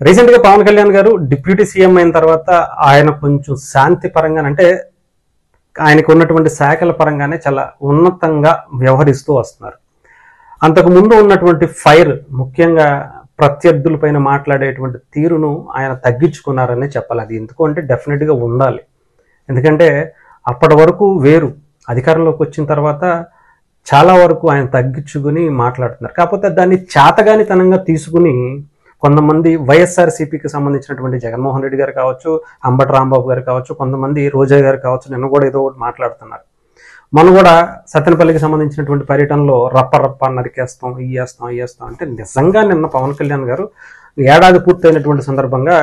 Recent గా పవన్ కళ్యాణ్ గారు deputy CM అయిన తర్వాత ఆయన కొంచెం శాంతి పరంగా అంటే ఆయనకు ఉన్నటువంటి శాఖల పరంగానే చాలా ఉన్నతంగా వ్యవహరిస్తూ వస్తున్నారు. అంతకు ముందు ఉన్నటువంటి ఫైర్ ముఖ్యంగా ప్రత్యర్థుల పైన మాట్లాడేటువంటి తీరును ఆయన తగ్గించుకున్నారనే చెప్పాలి. అది ఎందుకు అంటే డెఫినెట్గా ఉండాలి. ఎందుకంటే అప్పటి వరకు వేరు, అధికారంలోకి వచ్చిన తర్వాత చాలా వరకు ఆయన తగ్గించుకుని మాట్లాడుతున్నారు. కాకపోతే దాన్ని చాతగానితనంగా తీసుకుని కొంతమంది వైఎస్ఆర్సీపీకి సంబంధించినటువంటి జగన్మోహన్ రెడ్డి గారు కావచ్చు, అంబటి రాంబాబు గారు కావచ్చు, కొంతమంది రోజా గారు కావచ్చు, నిన్న కూడా ఏదో ఒకటి మాట్లాడుతున్నారు. మనం కూడా సత్తెనపల్లికి సంబంధించినటువంటి పర్యటనలో రప్ప నరికేస్తాం, ఇయ్యేస్తాం అంటే నిజంగా నిన్న పవన్ కళ్యాణ్ గారు ఏడాది పూర్తయినటువంటి సందర్భంగా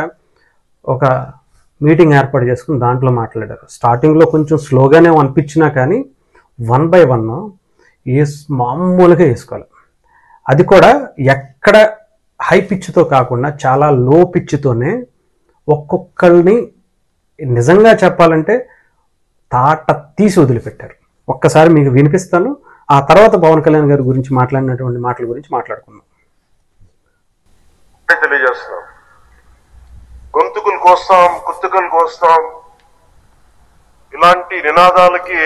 ఒక మీటింగ్ ఏర్పాటు చేసుకుని దాంట్లో మాట్లాడారు. స్టార్టింగ్లో కొంచెం స్లోగానే అనిపించినా కానీ 1 by 1 మామూలుగా వేసుకోవాలి. అది కూడా ఎక్కడ హై పిచ్తో కాకుండా చాలా లో పిచ్తోనే ఒక్కొక్కరిని నిజంగా చెప్పాలంటే తాట తీసి వదిలిపెట్టారు. ఒక్కసారి మీకు వినిపిస్తాను, ఆ తర్వాత పవన్ కళ్యాణ్ గారి గురించి మాట్లాడినటువంటి మాటల గురించి మాట్లాడుకుందాం. తెలియజేస్తున్నాం, గొంతుకులు కోస్తాం, కుత్తుకలు కోస్తాం, ఇలాంటి నినాదాలకి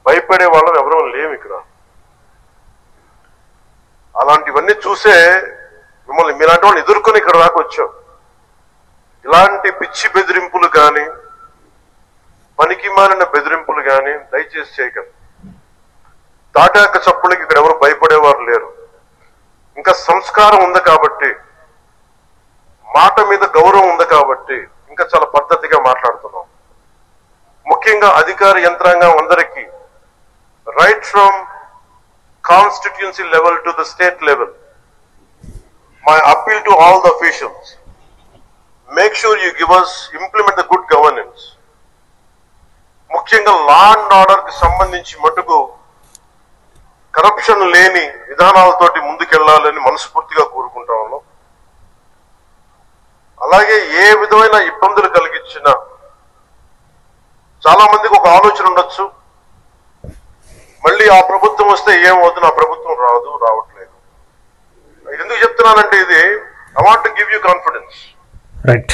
భయపడే వాళ్ళం ఎవరూ లేవు ఇక్కడ. అలాంటివన్నీ చూసే మిమ్మల్ని మీలాంటి వాళ్ళు ఎదుర్కొని ఇక్కడ దాకా వచ్చాం. ఇలాంటి పిచ్చి బెదిరింపులు కానీ పనికి మాలిన బెదిరింపులు కానీ దయచేసి చేయకండి. తాటాక చప్పులకి ఇక్కడ ఎవరు భయపడేవారు లేరు. ఇంకా సంస్కారం ఉంది కాబట్టి, మాట మీద గౌరవం ఉంది కాబట్టి ఇంకా చాలా పద్ధతిగా మాట్లాడుతున్నాం. ముఖ్యంగా అధికార యంత్రాంగం అందరికీ, right from constituency level to the state level, my appeal to all the officials, make sure you give us, implement the good governance. ముఖ్యంగా లా అండ్ ఆర్డర్ కి సంబంధించి మటుకు కరప్షన్ లేని విధానాలతోటి ముందుకెళ్లాలని మనస్ఫూర్తిగా కోరుకుంటా ఉన్నాం. అలాగే ఏ విధమైన ఇబ్బందులు కలిగించినా, చాలా మందికి ఒక ఆలోచన ఉండొచ్చు, మళ్ళీ ఆ ప్రభుత్వం వస్తే ఏమవుతుంది, ఆ ప్రభుత్వం రావట్లేదు. ఎందుకు చెప్తున్నానంటే ఇది I want to give you confidence. Right,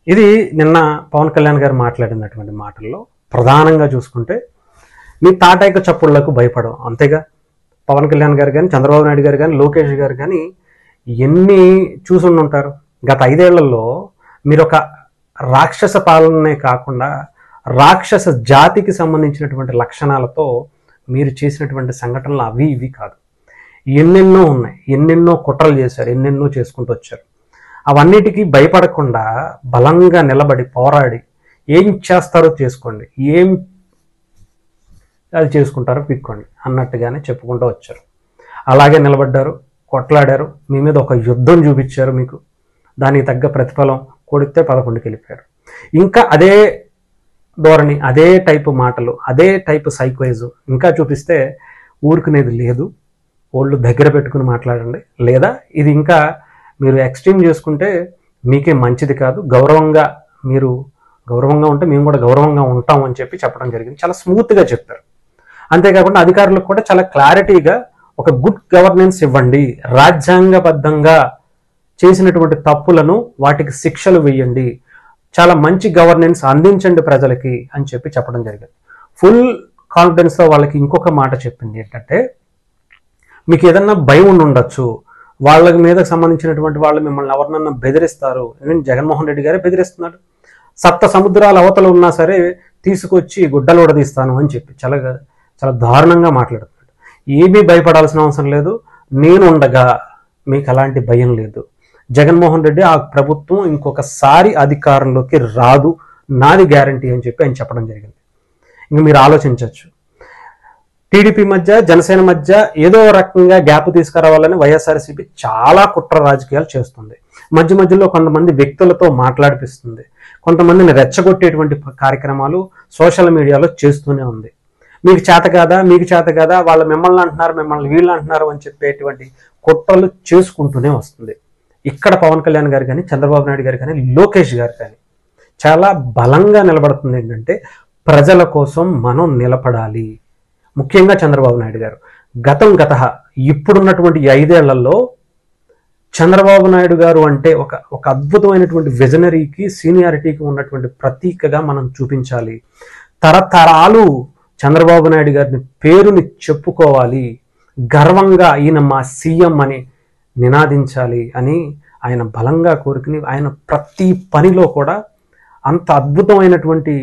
ఇది నిన్న పవన్ కళ్యాణ్ గారు మాట్లాడినటువంటి మాటల్లో ప్రధానంగా చూసుకుంటే మీ తాటాక చప్పుళ్లకు భయపడం. అంతేగా పవన్ కళ్యాణ్ గారు కానీ, చంద్రబాబు నాయుడు గారు కానీ, లోకేష్ గారు కానీ ఎన్ని చూసుండి ఉంటారు. గత 5 ఏళ్లలో మీరు ఒక రాక్షస పాలనే కాకుండా రాక్షస జాతికి సంబంధించినటువంటి లక్షణాలతో మీరు చేసినటువంటి సంఘటనలు అవి ఇవి కాదు, ఎన్నెన్నో ఉన్నాయి. ఎన్నెన్నో కుట్రలు చేశారు, ఎన్నెన్నో చేసుకుంటూ వచ్చారు. అవన్నిటికీ భయపడకుండా బలంగా నిలబడి పోరాడి ఏం చేస్తారో చేసుకోండి, ఏం అది చేసుకుంటారో పిక్కోండి అన్నట్టుగానే చెప్పుకుంటూ వచ్చారు. అలాగే నిలబడ్డారు, కొట్లాడారు, మీ మీద ఒక యుద్ధం చూపించారు. మీకు దానికి తగ్గ ప్రతిఫలం కొడితే 11కి వెళ్ళిపోయారు. ఇంకా అదే ధోరణి, అదే టైపు మాటలు, అదే టైపు సైకోయిజం ఇంకా చూపిస్తే ఊరుకునేది లేదు. ఓళ్ళు దగ్గర పెట్టుకుని మాట్లాడండి, లేదా ఇది ఇంకా మీరు ఎక్స్ట్రీమ్ చేసుకుంటే మీకే మంచిది కాదు. మీరు గౌరవంగా ఉంటే మేము కూడా గౌరవంగా ఉంటాం అని చెప్పడం జరిగింది. చాలా స్మూత్గా చెప్పారు. అంతేకాకుండా అధికారులకు కూడా చాలా క్లారిటీగా ఒక గుడ్ గవర్నెన్స్ ఇవ్వండి, రాజ్యాంగబద్ధంగా చేసినటువంటి తప్పులను వాటికి శిక్షలు వేయండి, చాలా మంచి గవర్నెన్స్ అందించండి ప్రజలకి అని చెప్పడం జరిగింది. ఫుల్ కాన్ఫిడెన్స్లో వాళ్ళకి ఇంకొక మాట చెప్పింది ఏంటంటే, మీకు ఏదన్నా భయం ఉండొచ్చు, వాళ్ళ మీద సంబంధించినటువంటి వాళ్ళు మిమ్మల్ని ఎవరినన్నా బెదిరిస్తారు. జగన్మోహన్ రెడ్డి గారే బెదిరిస్తున్నాడు. 7 సముద్రాల అవతల ఉన్నా సరే తీసుకొచ్చి గుడ్డలు ఉడదీస్తాను అని చాలా చాలా దారుణంగా మాట్లాడుతున్నాడు. ఏమీ భయపడాల్సిన అవసరం లేదు, నేను ఉండగా మీకు అలాంటి భయం లేదు. జగన్మోహన్ రెడ్డి ఆ ప్రభుత్వం ఇంకొకసారి అధికారంలోకి రాదు, నాది గ్యారంటీ అని ఆయన చెప్పడం జరిగింది. ఇంక మీరు ఆలోచించవచ్చు, టీడీపీ మధ్య జనసేన మధ్య ఏదో రకంగా గ్యాప్ తీసుకురావాలని వైఎస్ఆర్సీపీ చాలా కుట్ర రాజకీయాలు చేస్తుంది. మధ్యలో కొంతమంది వ్యక్తులతో మాట్లాడిపిస్తుంది, కొంతమందిని రెచ్చగొట్టేటువంటి కార్యక్రమాలు సోషల్ మీడియాలో చేస్తూనే ఉంది. మీకు చేత కాదా, వాళ్ళు మిమ్మల్ని అంటున్నారు, మిమ్మల్ని వీళ్ళు అంటున్నారు అని చెప్పేటువంటి కుట్రలు చేసుకుంటూనే వస్తుంది. ఇక్కడ పవన్ కళ్యాణ్ గారు కానీ, చంద్రబాబు నాయుడు గారు కానీ, లోకేష్ గారు కానీ చాలా బలంగా నిలబడుతుంది. ఏంటంటే ప్రజల కోసం మనం నిలబడాలి. ముఖ్యంగా చంద్రబాబు నాయుడు గారు ఇప్పుడున్నటువంటి 5 ఏళ్లలో చంద్రబాబు నాయుడు గారు అంటే ఒక అద్భుతమైనటువంటి విజనరీకి, సీనియారిటీకి ఉన్నటువంటి ప్రతీకగా మనం చూపించాలి. తరతరాలు చంద్రబాబు నాయుడు గారిని పేరుని చెప్పుకోవాలి, గర్వంగా ఈయన మా సీఎం అని నినాదించాలి అని ఆయన బలంగా కోరుకుని ఆయన ప్రతి పనిలో కూడా అంత అద్భుతమైనటువంటి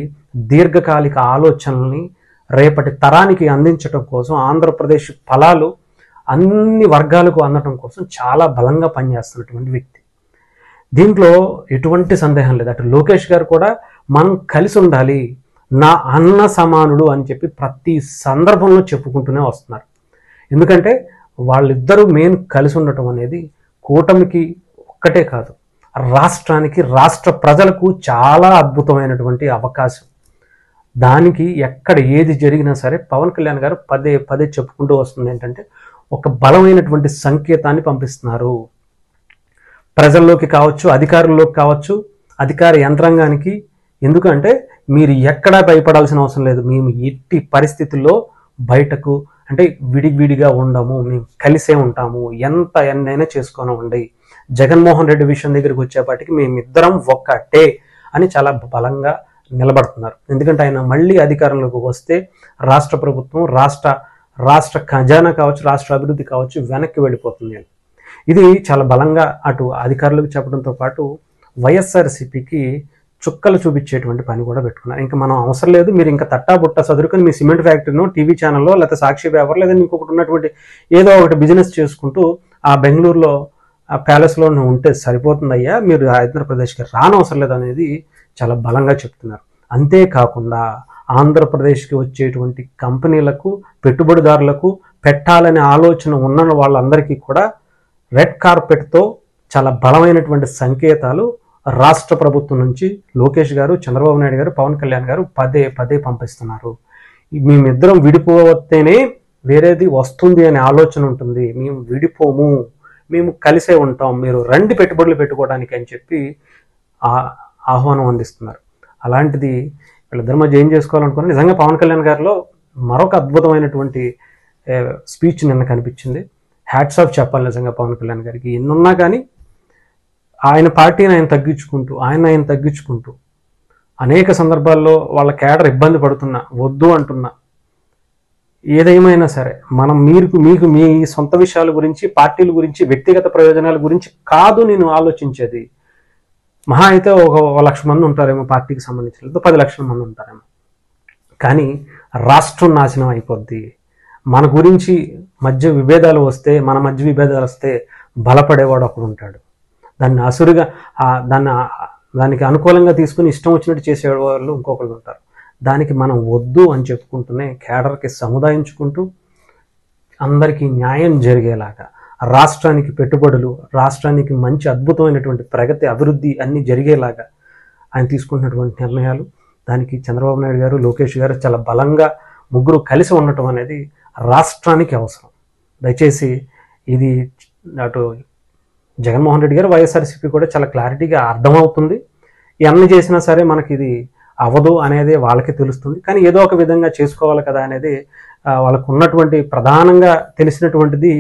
దీర్ఘకాలిక ఆలోచనల్ని రేపటి తరానికి అందించడం కోసం, ఆంధ్రప్రదేశ్ ఫలాలు అన్ని వర్గాలకు అందడం కోసం చాలా బలంగా పనిచేస్తున్నటువంటి వ్యక్తి. దీంట్లో ఎటువంటి సందేహం లేదు. అటు లోకేష్ గారు కూడా మనం కలిసి ఉండాలి, నా అన్న సమానుడు అని చెప్పి ప్రతి సందర్భంలో చెప్పుకుంటూనే వస్తున్నారు. ఎందుకంటే వాళ్ళిద్దరూ మెయిన్ కలిసి ఉండటం అనేది కూటమికి ఒక్కటే కాదు, రాష్ట్రానికి, రాష్ట్ర ప్రజలకు చాలా అద్భుతమైనటువంటి అవకాశం. దానికి ఎక్కడ ఏది జరిగినా సరే పవన్ కళ్యాణ్ గారు పదే పదే చెప్పుకుంటూ వస్తుంది ఏంటంటే ఒక బలమైనటువంటి సంకేతాన్ని పంపిస్తున్నారు. ప్రజల్లోకి కావచ్చు, అధికారుల్లోకి కావచ్చు, అధికార యంత్రాంగానికి. ఎందుకంటే మీరు ఎక్కడా భయపడాల్సిన అవసరం లేదు. మేము ఎట్టి పరిస్థితుల్లో బయటకు అంటే విడివిడిగా ఉండము, మేము కలిసే ఉంటాము, ఎన్నైనా చేసుకొని ఉండి. జగన్మోహన్ రెడ్డి విషయం దగ్గరికి వచ్చేపాటికి మేమిద్దరం ఒక్కటే అని చాలా బలంగా నిలబడుతున్నారు. ఎందుకంటే ఆయన మళ్ళీ అధికారంలోకి వస్తే రాష్ట్ర ప్రభుత్వం, రాష్ట్ర ఖజానా కావచ్చు, రాష్ట్ర అభివృద్ధి కావచ్చు వెనక్కి వెళ్ళిపోతుంది. ఇది చాలా బలంగా అటు అధికారులకు చెప్పడంతో పాటు వైఎస్ఆర్సీపీకి చుక్కలు చూపించేటువంటి పని కూడా పెట్టుకున్నారు. ఇంకా మనం అవసరం లేదు, మీరు ఇంకా తట్టా బుట్ట చదువుకొని మీ సిమెంట్ ఫ్యాక్టరీనో టీవీ ఛానల్లో లేకపోతే సాక్షి పేపర్ లేదా ఇంకొకటి ఉన్నటువంటి ఏదో ఒకటి బిజినెస్ చేసుకుంటూ ఆ బెంగళూరులో ఆ ప్యాలెస్లో ఉంటే సరిపోతుందయ్యా, మీరు ఆంధ్రప్రదేశ్కి రానవసరం లేదు అనేది చాలా బలంగా చెప్తున్నారు. అంతేకాకుండా ఆంధ్రప్రదేశ్కి వచ్చేటువంటి కంపెనీలకు, పెట్టుబడిదారులకు పెట్టాలనే ఆలోచన ఉన్న వాళ్ళందరికీ కూడా రెడ్ కార్పెట్తో చాలా బలమైనటువంటి సంకేతాలు రాష్ట్ర ప్రభుత్వం నుంచి లోకేష్ గారు, చంద్రబాబు నాయుడు గారు, పవన్ కళ్యాణ్ గారు పదే పదే పంపిస్తున్నారు. మేమిద్దరం విడిపోతేనే వేరేది వస్తుంది అనే ఆలోచన ఉంటుంది, మేము విడిపోము, మేము కలిసే ఉంటాం, మీరు రండి పెట్టుబడులు పెట్టుకోవడానికి అని చెప్పి ఆహ్వానం అందిస్తున్నారు. అలాంటిది వీళ్ళిద్దరి మధ్య ఏం చేసుకోవాలనుకున్నా నిజంగా పవన్ కళ్యాణ్ గారిలో మరొక అద్భుతమైనటువంటి స్పీచ్ నిన్న కనిపించింది. హ్యాట్స్ ఆఫ్ చెప్పాలి నిజంగా పవన్ కళ్యాణ్ గారికి. ఎన్నున్నా కానీ ఆయన పార్టీని ఆయన తగ్గించుకుంటూ అనేక సందర్భాల్లో వాళ్ళ కేడర్ ఇబ్బంది పడుతున్నా, వద్దు అంటున్నా, ఏదేమైనా సరే మనం మీకు మీ సొంత విషయాల గురించి, పార్టీల గురించి, వ్యక్తిగత ప్రయోజనాల గురించి కాదు నేను ఆలోచించేది. మహా అయితే ఒక 1,00,000 మంది ఉంటారేమో పార్టీకి సంబంధించిన, 10 లక్షల మంది ఉంటారేమో, కానీ రాష్ట్రం నాశనం అయిపోద్ది. మన గురించి మధ్య విభేదాలు వస్తే బలపడేవాడు ఒకడు ఉంటాడు. దాన్ని అసురుగా దానికి అనుకూలంగా తీసుకుని ఇష్టం వచ్చినట్టు చేసేవాళ్ళు ఇంకొకళ్ళు ఉంటారు. దానికి మనం వద్దు అని చెప్పుకుంటూనే కేడర్కి సముదాయించుకుంటూ అందరికీ న్యాయం జరిగేలాగా, రాష్ట్రానికి పెట్టుబడులు, రాష్ట్రానికి మంచి అద్భుతమైనటువంటి ప్రగతి, అభివృద్ధి అన్నీ జరిగేలాగా ఆయన తీసుకుంటున్నటువంటి నిర్ణయాలు, దానికి చంద్రబాబు నాయుడు గారు, లోకేష్ గారు చాలా బలంగా ముగ్గురు కలిసి ఉండటం అనేది రాష్ట్రానికి అవసరం. దయచేసి ఇది అటు జగన్మోహన్ రెడ్డి గారు, వైఎస్ఆర్సీపీ కూడా చాలా క్లారిటీగా అర్థమవుతుంది. ఇవన్నీ చేసినా సరే మనకి ఇది అవ్వదు అనేది వాళ్ళకి తెలుస్తుంది, కానీ ఏదో ఒక విధంగా చేసుకోవాలి కదా అనేది వాళ్ళకు ఉన్నటువంటి ప్రధానంగా తెలిసినటువంటిది.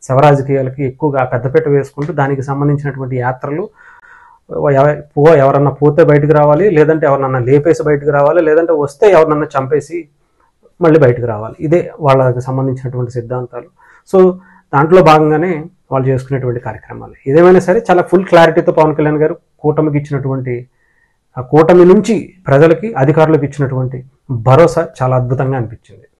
శవరాజకీయాలకి ఎక్కువగా పెద్దపీట వేసుకుంటూ దానికి సంబంధించినటువంటి యాత్రలు, ఎవరన్నా పోతే బయటకు రావాలి, లేదంటే ఎవరినన్నా లేపేసి బయటకు రావాలి, లేదంటే వస్తే ఎవరినన్నా చంపేసి మళ్ళీ బయటకు రావాలి. ఇదే వాళ్ళకి సంబంధించినటువంటి సిద్ధాంతాలు. సో దాంట్లో భాగంగానే వాళ్ళు చేసుకునేటువంటి కార్యక్రమాలు. ఏదేమైనా సరే చాలా ఫుల్ క్లారిటీతో పవన్ కళ్యాణ్ గారు కూటమికి ఇచ్చినటువంటి, ఆ కూటమి నుంచి ప్రజలకి, అధికారులకు ఇచ్చినటువంటి భరోసా చాలా అద్భుతంగా అనిపించింది.